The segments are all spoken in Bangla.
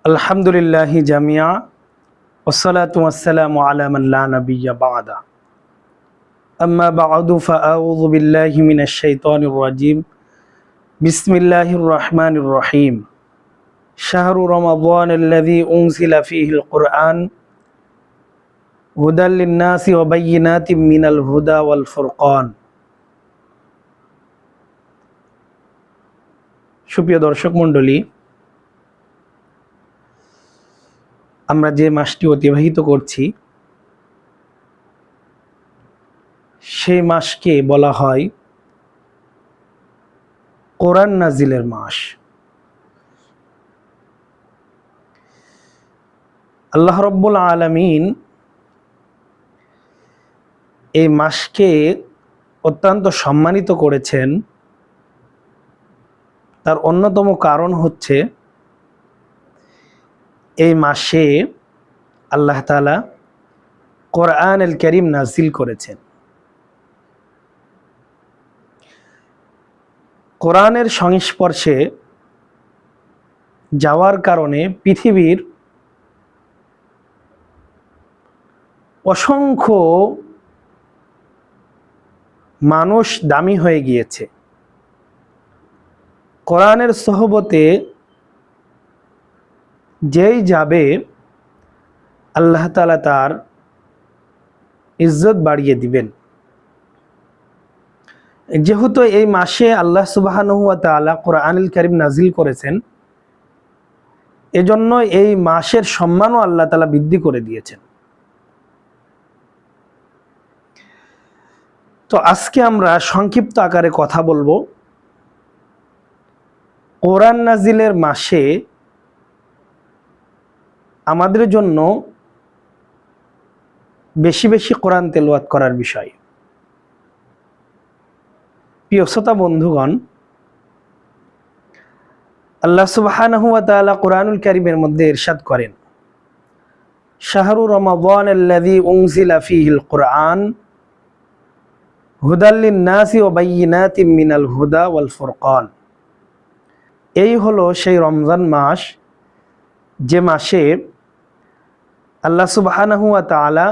আলহামদুলিল্লাহি জামিয়া ওয়াসসালাতু ওয়াসসালামু আলা মান লা নাবিয়্যা বা'দা আম্মা বা'দু ফাআউযু বিল্লাহি মিনাশ শাইতানির রাজীম বিসমিল্লাহির রহমানির রহিম শাহরু রমাদানাল্লাযী উনজিলা ফীহিল কুরআন হুদাল লিন-নাসি ওয়া বায়্যিনাতিম মিনাল হুদা ওয়াল ফুরকান। সুপ্রিয় দর্শক মণ্ডলী, আমরা যে মাসটি অতিবাহিত করছি সেই মাসকে বলা হয় কোরআন নাজিলের মাস। আল্লাহ রাব্বুল আলামিন এই মাসকে অত্যন্ত সম্মানিত করেছেন। তার অন্যতম কারণ হচ্ছে এই মাসে আল্লাহ তাআলা কোরআনুল কারীম নাজিল করেছেন। কোরআনের সংস্পর্শে যাওয়ার কারণে পৃথিবীর অসংখ্য মানুষ দামি হয়ে গিয়েছে। কোরআনের সোহবতে যেই যাবে আল্লাহ তাআলা তার ইজ্জত বাড়িয়ে দিবেন। যেহেতু এই মাসে আল্লাহ সুবহানাহু ওয়া তাআলা কোরআনুল কারীম নাজিল করেছেন, এজন্য এই মাসের সম্মানও আল্লাহ তাআলা বৃদ্ধি করে দিয়েছেন। তো আজকে আমরা সংক্ষিপ্ত আকারে কথা বলবো কোরআন নাজিলের মাসে আমাদের জন্য বেশি বেশি কোরআন তেলাওয়াত করার বিষয়। প্রিয় শ্রোতা বন্ধুগণ, আল্লাহ সুবহানাহু ওয়া তাআলা কোরআনুল কারীমের মধ্যে ইরশাদ করেন, শাহরু রমাদানাল্লাযী উনজিলা ফীহিল কুরআন হুদাল লিন-নাসি ওয়া বায়্যিনাতিম মিনাল হুদা ওয়াল ফুরকান। এই হলো সেই রমজান মাস যে মাসে আল্লাহ সুবহানাহু ওয়া তাআলা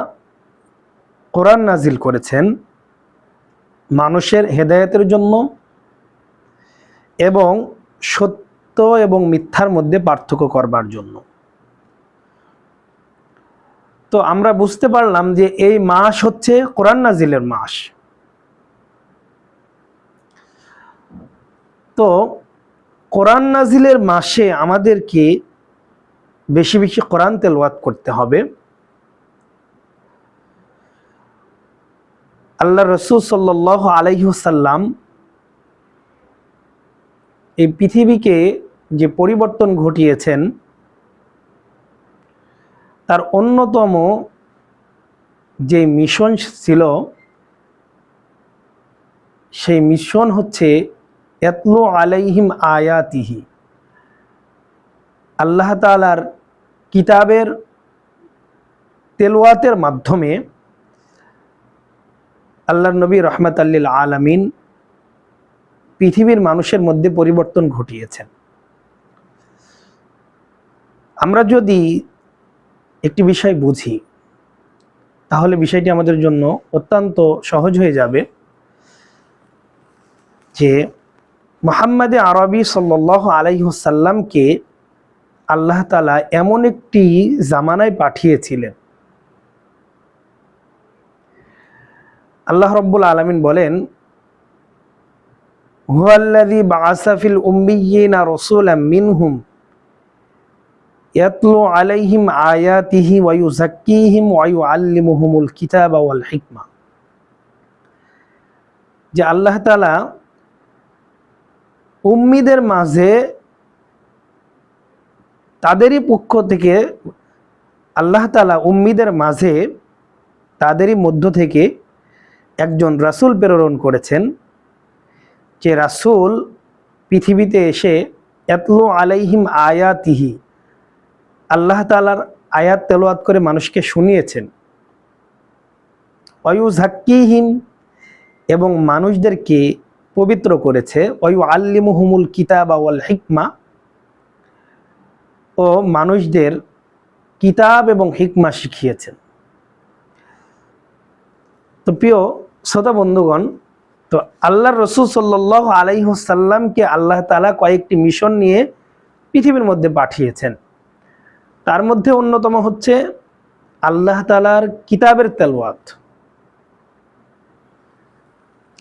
কোরআন নাজিল করেছেন মানুষের হেদায়েতের জন্য এবং সত্য এবং মিথ্যার মধ্যে পার্থক্য করবার জন্য। তো আমরা বুঝতে পারলাম যে এই মাস হচ্ছে কোরআন নাজিলের মাস। তো কোরআন নাজিলের মাসে আমাদেরকে বেশি বেশি কোরআন তেলাওয়াত করতে হবে। আল্লাহ রাসূল সাল্লাল্লাহু আলাইহি ওয়াসাল্লাম এই পৃথিবীকে যে পরিবর্তন ঘটিয়েছেন তার অন্যতম যে মিশন ছিল সেই মিশন হচ্ছে ইয়াতলু আলাইহিম আয়াতিহি, আল্লাহ তাআলার কিতাবের তেলাওয়াতের মাধ্যমে আল্লাহর নবী রাহমাতাল লিল আলামিন পৃথিবীর মানুষের মধ্যে পরিবর্তন ঘটিয়েছেন। আমরা যদি একটি বিষয় বুঝি তাহলে বিষয়টি আমাদের জন্য অত্যন্ত সহজ হয়ে যাবে যে মুহাম্মদ আরবি সাল্লাল্লাহু আলাইহি ওয়াসাল্লামকে আল্লাহ তাআলা এমন একটি জামানায় পাঠিয়েছিলেন। আল্লাহ রাব্বুল আলামিন বলেন, হুয়াল্লাযী বাআসা ফিল উম্মিয়্যিনা রাসূলাম মিনহুম ইয়াতলু আলাইহিম আয়াতিহি ওয়া ইউযাক্কিহিম ওয়া ইউআল্লিমুহুমুল কিতাবা ওয়াল হিকমা। যে আল্লাহ তাআলা উম্মীদের মাঝে তাদেরই পক্ষ থেকে আল্লাহ তাআলা উম্মীদের মাঝে তাদেরই মধ্য থেকে একজন রাসূল প্রেরণ করেছেন, যে রাসূল পৃথিবীতে এসে ইয়াতলু আলাইহিম আয়াতিহি, আল্লাহ তাআলার আয়াত তেলাওয়াত করে মানুষকে শুনিয়েছেন, ওয়া ইউযাক্কিহিম, এবং মানুষদেরকে পবিত্র করেছে, ওয়া ইউআল্লিমুহুমুল কিতাবা ওয়াল হিকমা, ও মানুষদের কিতাব এবং হিকমা শিখিয়েছেন। তো প্রিয় শ্রোতা বন্ধুগণ, তো আল্লাহর রাসূল সাল্লাল্লাহু আলাইহি ওয়াসাল্লামকে আল্লাহ তাআলা কয়েকটি মিশন নিয়ে পৃথিবীর মধ্যে পাঠিয়েছেন। তার মধ্যে অন্যতম হচ্ছে আল্লাহ তাআলার কিতাবের তেলাওয়াত।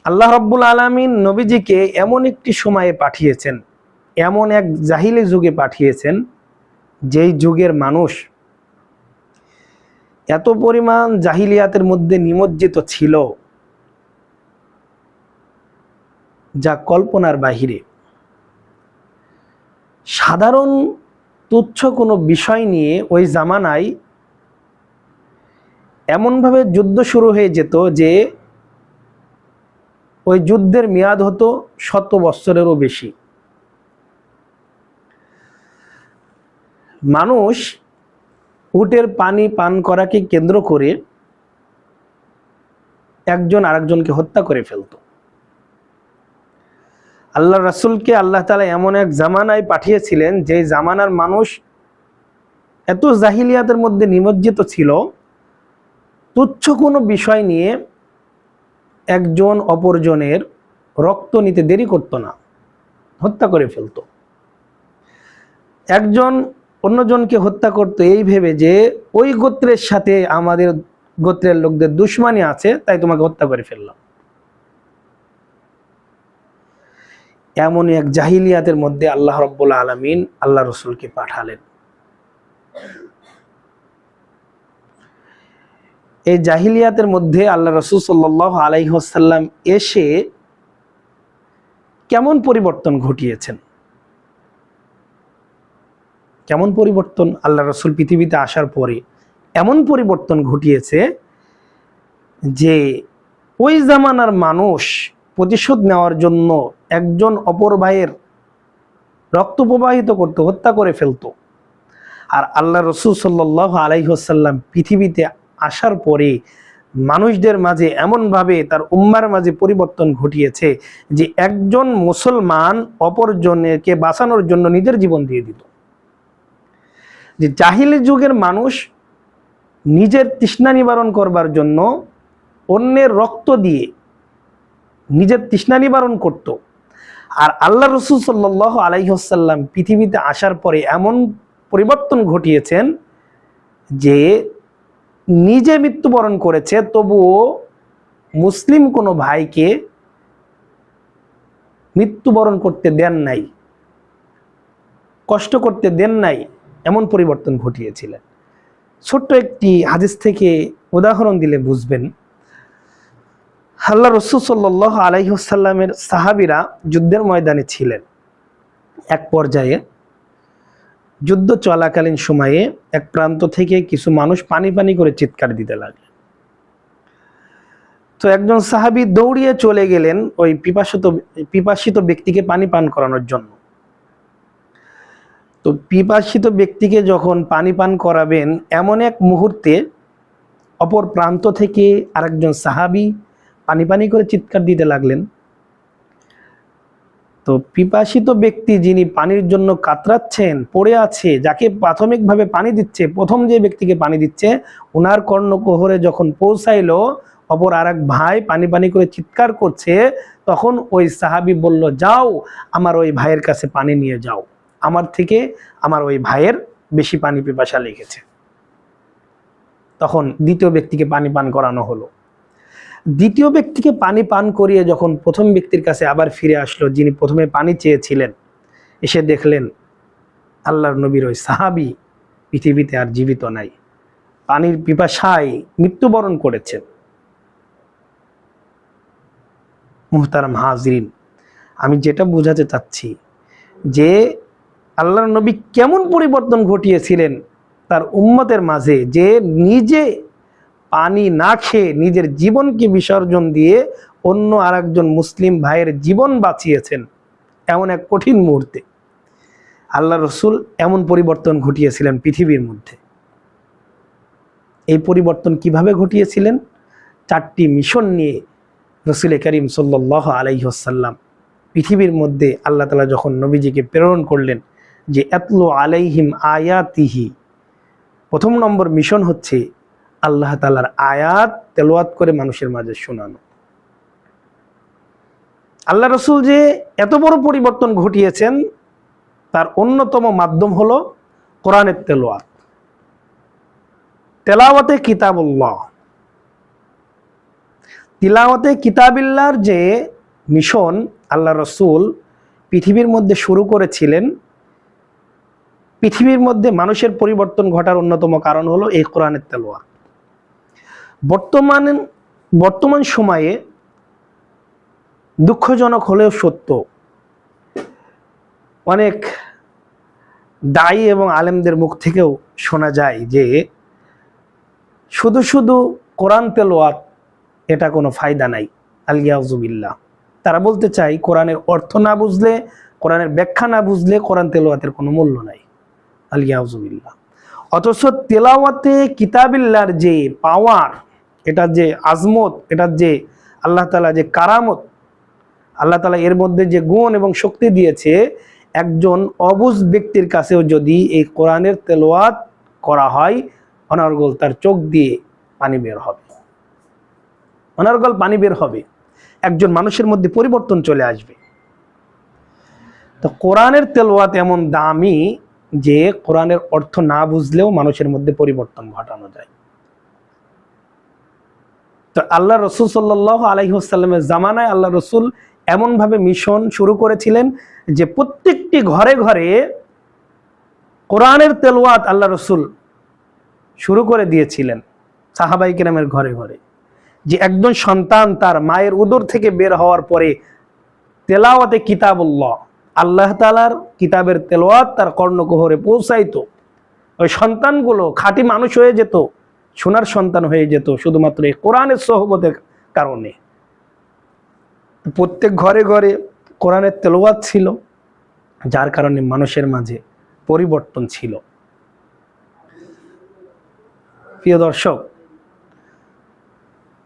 আল্লাহ রাব্বুল আলামিন নবীজিকে এমন একটি সময়ে পাঠিয়েছেন, এমন এক জাহিলি যুগে পাঠিয়েছেন, যেই যুগের মানুষ এত পরিমাণ জাহিলিয়াতের মধ্যে নিমজ্জিত ছিল যা কল্পনার বাহিরে। সাধারণ তুচ্ছ কোনো বিষয় নিয়ে ওই জামানায় এমনভাবে যুদ্ধ শুরু হয়ে যেত যে ওই যুদ্ধের মেয়াদ হতো 100 বছরেরও বেশি। মানুষ উটের পানি পান করাকে কেন্দ্র করে একজন আরেকজনকে হত্যা করে ফেলত। আল্লাহ রাসূলকে আল্লাহ তাআলা এমন এক জামানায় পাঠিয়েছিলেন যে জামানার মানুষ এত জাহিলিয়াতের মধ্যে নিমজ্জিত ছিল, তুচ্ছ কোনো বিষয় নিয়ে একজন অপরজনের রক্ত নিতে দেরি করত না, হত্যা করে ফেলত। একজন অন্যজনকে হত্যা করত এই ভেবে যে ওই গোত্রের সাথে আমাদের গোত্রের লোকদের দুশমনী আছে, তাই তোমাকে হত্যা করে ফেললাম। এমনই এক জাহিলিয়াতের মধ্যে আল্লাহ রাব্বুল আলামিন আল্লাহ রাসূলকে পাঠালেন। এই জাহিলিয়াতের মধ্যে আল্লাহ রাসূল সাল্লাল্লাহু আলাইহি ওয়াসাল্লাম এসে কেমন পরিবর্তন ঘটিয়েছেন, কেমন পরিবর্তন আল্লাহ রাসূল পৃথিবীতে আসার পরে এমন পরিবর্তন ঘটিয়েছে যে ওই জামানার মানুষ প্রতিশোধ নেওয়ার জন্য একজন অপর ভাইয়ের রক্ত প্রবাহিত করত, হত্যা করে ফেলত। আর আল্লাহ রাসূল সাল্লাল্লাহু আলাইহি ওয়াসাল্লাম পৃথিবীতে আসার পরে মানুষদের মাঝে এমনভাবে তার উম্মার মাঝে পরিবর্তন ঘটিয়েছে যে একজন মুসলমান অপরজনকে বাঁচানোর জন্য নিজের জীবন দিয়ে দিত। যে জাহিলি যুগের মানুষ নিজের তৃষ্ণা নিবারণ করবার জন্য অন্যের রক্ত দিয়ে নিজের তৃষ্ণা নিবারণ করত। আর আল্লাহ রাসূল সাল্লাল্লাহু আলাইহি ওয়াসাল্লাম পৃথিবীতে আসার পরে এমন পরিবর্তন ঘটিয়েছেন যে নিজে মৃত্যুবরণ করেছে, তবুও মুসলিম কোনো ভাইকে মৃত্যুবরণ করতে দেন নাই, কষ্ট করতে দেন নাই, এমন পরিবর্তন ঘটিয়েছিলেন। ছোট্ট একটি হাদিস থেকে উদাহরণ দিলে বুঝবেন। আল্লাহ রাসূল সাল্লাল্লাহু আলাইহি ওয়াসাল্লামের সাহাবীরা যুদ্ধের ময়দানে ছিলেন। এক পর্যায়ে যুদ্ধ চলাকালীন সময়ে এক প্রান্ত থেকে কিছু মানুষ পানি পানি করে চিৎকার দিতে লাগলেন। তো একজন সাহাবী দৌড়িয়ে চলে গেলেন ওই পিপাসিত ব্যক্তিকে পানি পান করানোর জন্য। তো পিপাসিত ব্যক্তিকে যখন পানি পান করাবেন, এমন এক মুহূর্তে অপর প্রান্ত থেকে আরেকজন সাহাবী পানি পানি করে চিৎকার দিতে লাগলেন। তো পিপাসিত ব্যক্তি যিনি পানির জন্য কাতরাচ্ছেন, পড়ে আছে, যাকে প্রাথমিকভাবে পানি দিচ্ছে, প্রথম যে ব্যক্তিকে পানি দিচ্ছে, ওনার কর্ণকুহরে যখন পৌঁছাইলো অপর আরেক ভাই পানি পানি করে চিৎকার করছে, তখন ওই সাহাবী বলল, যাও আমার ওই ভাইয়ের কাছে পানি নিয়ে যাও, আমার থেকে আমার ওই ভাইয়ের বেশি পানি পিপাসা লেগেছে। তখন দ্বিতীয় ব্যক্তিকে পানি পান করানো হলো। দ্বিতীয় ব্যক্তিকে পানি পান করিয়ে যখন প্রথম ব্যক্তির কাছে আবার ফিরে আসলো, যিনি প্রথমে পানি চেয়েছিলেন, এসে দেখলেন আল্লাহর নবীর ওই সাহাবী পৃথিবীতে আর জীবিত নাই, পানির পিপাসায় মৃত্যুবরণ করেছেন। মুহতারাম হাজরিন, আমি যেটা বোঝাতে চাচ্ছি যে আল্লাহর নবী কেমন পরিবর্তন ঘটিয়েছিলেন তার উম্মতের মাঝে, যে নিজে পানি না খেয়ে নিজের জীবনকে বিসর্জন দিয়ে অন্য আরেকজন মুসলিম ভাইয়ের জীবন বাঁচিয়েছেন এমন এক কঠিন মুহূর্তে। আল্লাহ রাসূল এমন পরিবর্তন ঘটিয়েছিলেন পৃথিবীর মধ্যে। এই পরিবর্তন কিভাবে ঘটিয়েছিলেন? 4টি মিশন নিয়ে রাসূল করিম সাল্লাল্লাহু আলাইহি ওয়াসাল্লাম পৃথিবীর মধ্যে আল্লাহ তাআলা যখন নবীজিকে প্রেরণ করলেন, যে আতলু আলাইহিম আয়াতিহি, প্রথম নম্বর মিশন হচ্ছে আল্লাহ তাআলার আয়াত তেলাওয়াত করে মানুষের মাঝে শোনানো। আল্লাহ রাসূল যে এত বড় পরিবর্তন ঘটিয়েছেন তার অন্যতম মাধ্যম হলো কোরআনের তেলাওয়াত। তেলাওয়াতে কিতাবুল্লাহ, তিলাওয়াতে কিতাবিল্লাহর যে মিশন আল্লাহ রাসূল পৃথিবীর মধ্যে শুরু করেছিলেন, পৃথিবীর মধ্যে মানুষের পরিবর্তন ঘটার অন্যতম কারণ হলো এই কোরআনের তেলাওয়াত। বর্তমান সময়ে দুঃখজনক হলেও সত্য, অনেক দায়ী এবং আলেমদের মুখ থেকেও শোনা যায় যে শুধু শুধু কোরআন তেলাওয়াত এটা কোনো ফায়দা নাই, আলিয়াউযুবিল্লাহ। তারা বলতে চাই কোরআনের অর্থ না বুঝলে, কোরআনের ব্যাখ্যা না বুঝলে কোরআন তেলাওয়াতের কোনো মূল্য নাই, আলিয়াউযুবিল্লাহ। অথচ তেলাওয়াতে কিতাবিল্লাহর যে পাওয়ার, এটার যে আজমত, এটার যে আল্লাহ তাআলা যে কারামত, আল্লাহ তাআলা এর মধ্যে যে গুণ এবং শক্তি দিয়েছে, একজন অবুঝ ব্যক্তির কাছেও যদি এই কোরআনের তেলাওয়াত করা হয়, অনর্গল তার চোখ দিয়ে পানি বের হবে, অনর্গল পানি বের হবে, একজন মানুষের মধ্যে পরিবর্তন চলে আসবে। তো কোরআনের তেলাওয়াত এমন দামি যে কোরআনের অর্থ না বুঝলেও মানুষের মধ্যে পরিবর্তন ঘটানো যায়। তো আল্লাহ রাসূল সাল্লাল্লাহু আলাইহি ওয়াসাল্লামের জামানায় আল্লাহ রাসূল এমনভাবে মিশন শুরু করেছিলেন যে প্রত্যেকটি ঘরে ঘরে কোরআনের তেলাওয়াত আল্লাহ রাসূল শুরু করে দিয়েছিলেন, সাহাবায়ে কেরামের ঘরে ঘরে। যে একজন সন্তান তার মায়ের উদর থেকে বের হওয়ার পরে তেলাওয়াতে কিতাবুল্লাহ, আল্লাহ তাআলার কিতাবের তেলাওয়াত তার কর্ণকুহরে পৌঁছাইতো, ওই সন্তানগুলো খাঁটি মানুষ হয়ে যেত, সোনার সন্তান হয়ে যেত শুধুমাত্র এই কোরআনের সোহবতের কারণে। প্রত্যেক ঘরে ঘরে কোরআনের তেলাওয়াত ছিল, যার কারণে মানুষের মাঝে পরিবর্তন ছিল। প্রিয় দর্শক,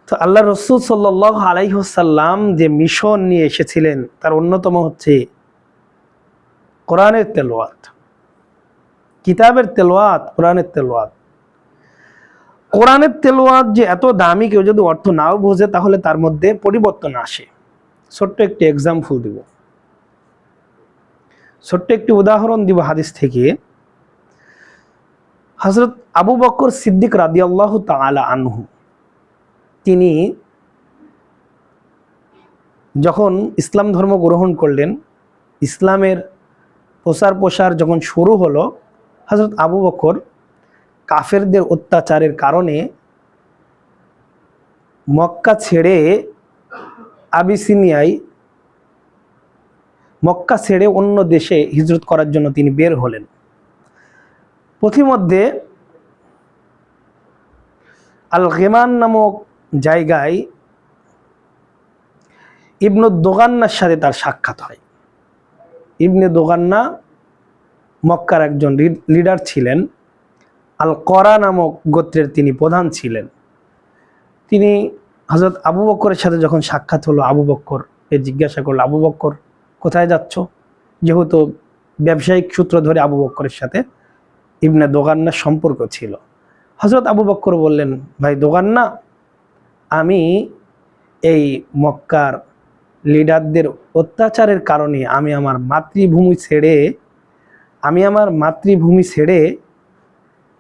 তো আল্লাহ রাসূল সাল্লাল্লাহু আলাইহি ওয়াসাল্লাম যে মিশন নিয়ে এসেছিলেন তার অন্যতম হচ্ছে কোরআনের তেলাওয়াত, কিতাবের তেলাওয়াত, কোরআনের তেলাওয়াত। কোরআনের তেলাওয়াত যে এত দামি, কেউ যদি অর্থ নাও বোঝে তাহলে তার মধ্যে পরিবর্তন আসে। ছোট্ট একটি এক্সাম্পল দিব, ছোট্ট একটি উদাহরণ দিব হাদিস থেকে। হযরত আবু বকর সিদ্দিক রাদিয়াল্লাহু তাআলা আনহু, তিনি যখন ইসলাম ধর্ম গ্রহণ করলেন, ইসলামের প্রচার প্রসার যখন শুরু হলো, হযরত আবু বকর কাফেরদের অত্যাচারের কারণে মক্কা ছেড়ে আবিসিনিয়ায়, মক্কা ছেড়ে অন্য দেশে হিজরত করার জন্য তিনি বের হলেন। পথিমধ্যে আল গিমান নামক জায়গায় ইবনে দোগান্নার সাথে তার সাক্ষাৎ হয়। ইবনে দোগান্না মক্কার একজন লিডার ছিলেন, আল করা নামক গোত্রের তিনি প্রধান ছিলেন। তিনি হযরত আবু বকরের সাথে যখন সাক্ষাৎ হলো, আবু বকরকে জিজ্ঞাসা করলো, আবু বকর কোথায় যাচ্ছ? যেহেতু ব্যবসায়িক সূত্র ধরে আবু বকরের সাথে ইবনে দোগান্নার সম্পর্ক ছিল। হযরত আবু বকর বললেন, ভাই দোগান্না, আমি এই মক্কার লিডারদের অত্যাচারের কারণে আমি আমার মাতৃভূমি ছেড়ে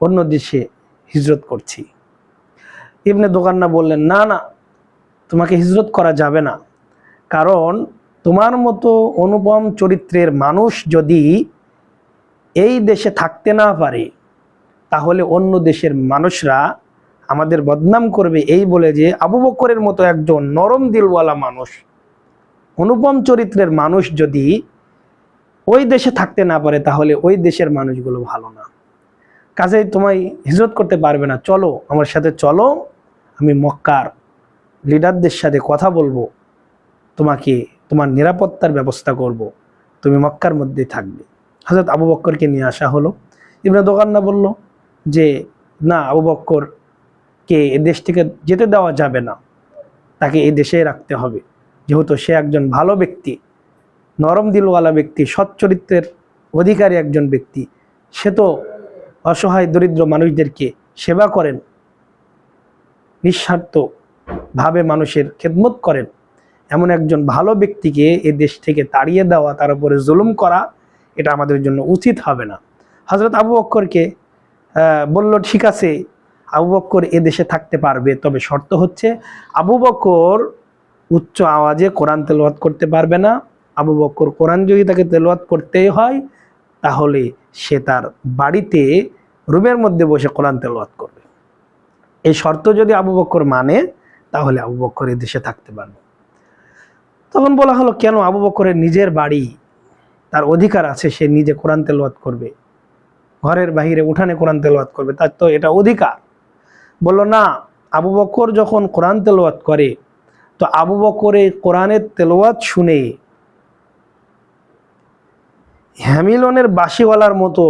অন্য দেশে হিজরত করছি। ইবনে দোগান্না বললেন, না না, তোমাকে হিজরত করা যাবে না, কারণ তোমার মতো অনুপম চরিত্রের মানুষ যদি এই দেশে থাকতে না পারে তাহলে অন্য দেশের মানুষরা আমাদের বদনাম করবে, এই বলে যে আবু বকরের মতো একজন নরম দিলওয়ালা মানুষ, অনুপম চরিত্রের মানুষ যদি ওই দেশে থাকতে না পারে তাহলে ওই দেশের মানুষগুলো ভালো না, কাজেই তোমায় হিজরত করতে পারবে না, চলো আমার সাথে চলো, আমি মক্কার লিডারদের সাথে কথা বলবো, তোমাকে তোমার নিরাপত্তার ব্যবস্থা করব, তুমি মক্কার মধ্যেই থাকবে। হযরত আবু বকরকে নিয়ে আসা হলো। ইবনে দোগান্না বলল যে না, আবু বকরকে এ দেশ থেকে যেতে দেওয়া যাবে না, তাকে এই দেশে রাখতে হবে, যেহেতু সে একজন ভালো ব্যক্তি, নরম দিলওয়ালা ব্যক্তি, সৎ চরিত্রের অধিকারী একজন ব্যক্তি, সে তো অসহায় দরিদ্র মানুষদেরকে সেবা করেন, নিঃস্বার্থ ভাবে মানুষের খেদমত করেন, এমন একজন ভালো ব্যক্তিকে এ দেশ থেকে তাড়িয়ে দেওয়া, তার উপরে জুলুম করা, এটা আমাদের জন্য উচিত হবে না। হযরত আবু বকরকে বলল, ঠিক আছে, আবু বকর এ দেশে থাকতে পারবে, তবে শর্ত হচ্ছে আবু বকর উচ্চ আওয়াজে কোরআন তেলাওয়াত করতে পারবে না। আবু বকর কোরআন যদি তাকে তেলাওয়াত করতেই হয়, তাহলে সে তার বাড়িতে রুমের মধ্যে বসে কোরআন তেলাওয়াত করবে। এই শর্ত যদি আবু বকর মানে, তাহলে আবু বকর এ দেশে থাকতে পারবে। তখন বলা হলো, কেন? আবু বকরের নিজের বাড়ি, তার অধিকার আছে, সে নিজে কোরআন তেলাওয়াত করবে, ঘরের বাহিরে উঠানে কোরআন তেলাওয়াত করবে, তার তো এটা অধিকার। বলল, না, আবু বকর যখন কোরআন তেলাওয়াত করে, তো আবু বকরের কোরআনের তেলাওয়াত শুনে হ্যামিলনের বাঁশিওয়ালার মতো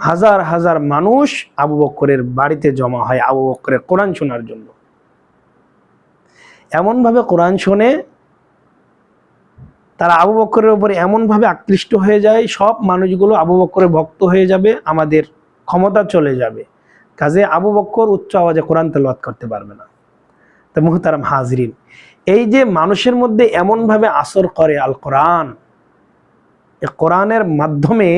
হাজার হাজার মানুষ আবু বকরের বাড়িতে জমা হয় আবু বকরের কোরআন শোনার জন্য। এমনভাবে কোরআন শোনে, তারা আবু বকরের উপরে এমনভাবে আকৃষ্ট হয়ে যায়, সব মানুষগুলো আবু বকরের ভক্ত হয়ে যাবে, আমাদের ক্ষমতা চলে যাবে। কাজে আবু বকর উচ্চ আওয়াজে কোরআন তেলাওয়াত করতে পারবে না। তো মুহতারাম হাজরিন, এই যে মানুষের মধ্যে এমনভাবে আসর করে আল কোরআন, এই কোরআনের মাধ্যমে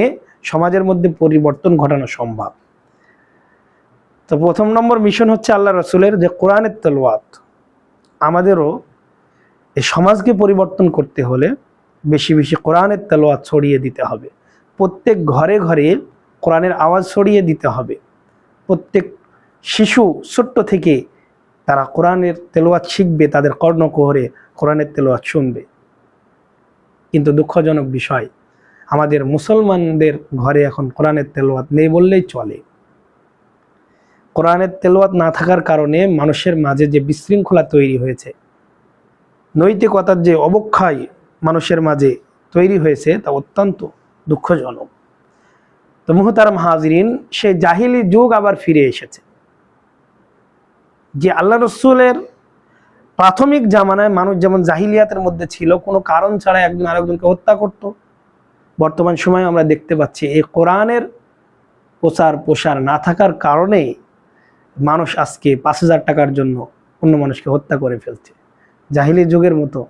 সমাজের মধ্যে পরিবর্তন ঘটানো সম্ভব। তো প্রথম নম্বর মিশন হচ্ছে আল্লাহ রসুলের, যে কোরআনের তেলাওয়াত। আমাদেরও এই সমাজকে পরিবর্তন করতে হলে বেশি বেশি কোরআনের তেলাওয়াত ছড়িয়ে দিতে হবে। প্রত্যেক ঘরে ঘরে কোরআনের আওয়াজ ছড়িয়ে দিতে হবে। প্রত্যেক শিশু ছোট্ট থেকে তারা কোরআনের তেলাওয়াত শিখবে, তাদের কর্ণকুহরে কোরআনের তেলাওয়াত শুনবে। কিন্তু দুঃখজনক বিষয়, আমাদের মুসলমানদের ঘরে এখন কোরআনের তেলাওয়াত নেই বললেই চলে। কোরআনের তেলাওয়াত না থাকার কারণে মানুষের মাঝে যে বিশৃঙ্খলা তৈরি হয়েছে, নৈতিকতার যে অবক্ষয় মানুষের মাঝে তৈরি হয়েছে, তা অত্যন্ত দুঃখজনক। তো মুহতারাম হাজরিন, সে জাহিলি যুগ আবার ফিরে এসেছে। যে আল্লাহ রসুলের প্রাথমিক জামানায় মানুষ যেমন জাহিলিয়াতের মধ্যে ছিল, কোনো কারণ ছাড়া একজন আরেকজনকে হত্যা করত, বর্তমান সময়ে আমরা দেখতে পাচ্ছি এই কোরআনের প্রচার প্রসার না থাকার কারণে মানুষ আজকে 5,000 টাকার জন্য অন্য মানুষকে হত্যা করে ফেলছে। জাহিলি যুগের মতো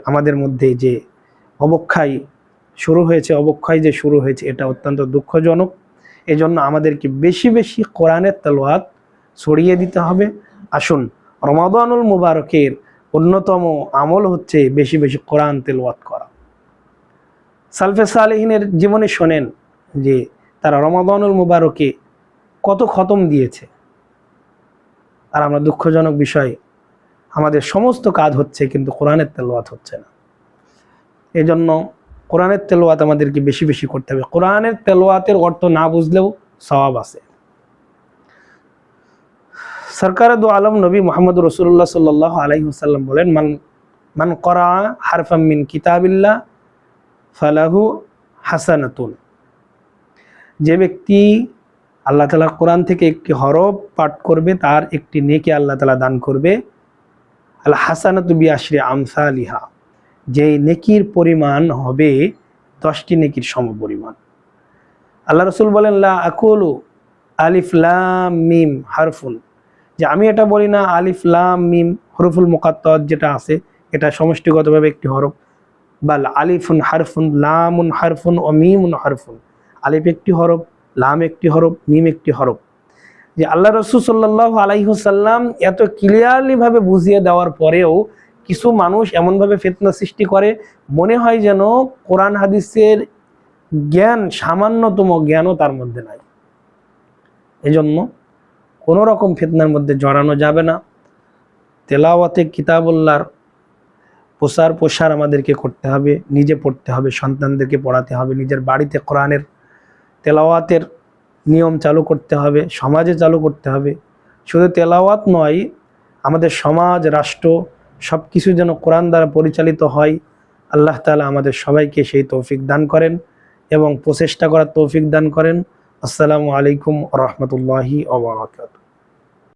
আমাদের মধ্যে যে অবক্ষয় শুরু হয়েছে, এটা অত্যন্ত দুঃখজনক। এজন্য আমাদেরকে বেশি বেশি কোরআনের তেলাওয়াত ছড়িয়ে দিতে হবে। আসুন, রমাদানুল মুবারকের অন্যতম আমল হচ্ছে বেশি বেশি কোরআন তেলাওয়াত করা। সালফে সালেহিনের জীবনে শোনেন যে তারা রমাদানুল মুবারকে কত খতম দিয়েছে। আর আমরা দুঃখজনক বিষয়, আমাদের সমস্ত কাজ হচ্ছে কিন্তু কোরআনের তেলাওয়াত হচ্ছে না। এই জন্য কোরআনের তেলাওয়াত আমাদেরকে বেশি বেশি করতে হবে। কোরআনের তেলাওয়াতের অর্থ না বুঝলেও সওয়াব আছে। সরকারে দু আলম নবী মুহাম্মদ রাসূলুল্লাহ সাল্লাল্লাহু আলাইহি ওয়াসাল্লাম বলেন, মান করা হারফাম মিন কিতাবিল্লাহ ফালাহু হাসানাতুন। যে ব্যক্তি আল্লাহ তাআলার কোরআন থেকে একটি হরফ পাঠ করবে, তার একটি নেকি আল্লাহ তাআলা দান করবে। আল হাসানাতু বিআশরি আমসালিহা, যে নেকির পরিমাণ হবে 10টি নেকির সমপরিমাণ। আল্লাহ রসুল বলেন, লা আকুলু আলিফ লাম মিম হারফুন, যে আমি এটা বলি না আলিফ লাম মিম হরফুল মুকাত্তাত যেটা আছে এটা সমষ্টিগতভাবে একটি হরফ, বাল আলিফুন হারফুন, লামুন হারফুন ও মিমুন হারফুন। আলিফ একটি হরফ, লাম একটি হরফ, মিম একটি হরফ। যে আল্লাহ রসুল সাল্লাল্লাহু আলাইহি ওয়াসাল্লাম এত ক্লিয়ারলি ভাবে বুঝিয়ে দেওয়ার পরেও কিছু মানুষ এমনভাবে ফিতনা সৃষ্টি করে, মনে হয় যেন কোরআন হাদিসের জ্ঞান, সামান্যতম জ্ঞানও তার মধ্যে নাই। এজন্য কোনো রকম ফিতনার মধ্যে জড়ানো যাবে না। তেলাওয়াতে কিতাবুল্লাহর প্রসার আমাদেরকে করতে হবে, নিজে পড়তে হবে, সন্তানদেরকে পড়াতে হবে, নিজের বাড়িতে কোরআনের তেলাওয়াতের নিয়ম চালু করতে হবে, সমাজে চালু করতে হবে। শুধু তেলাওয়াত নয়, আমাদের সমাজ, রাষ্ট্র সব কিছু যেন কোরআন দ্বারা পরিচালিত হয়। আল্লাহ তাআলা আমাদের সবাইকে সেই তৌফিক দান করেন এবং প্রচেষ্টা করার তৌফিক দান করেন। আসসালামু আলাইকুম ওয়া রাহমাতুল্লাহি ওয়া বারাকাতুহু।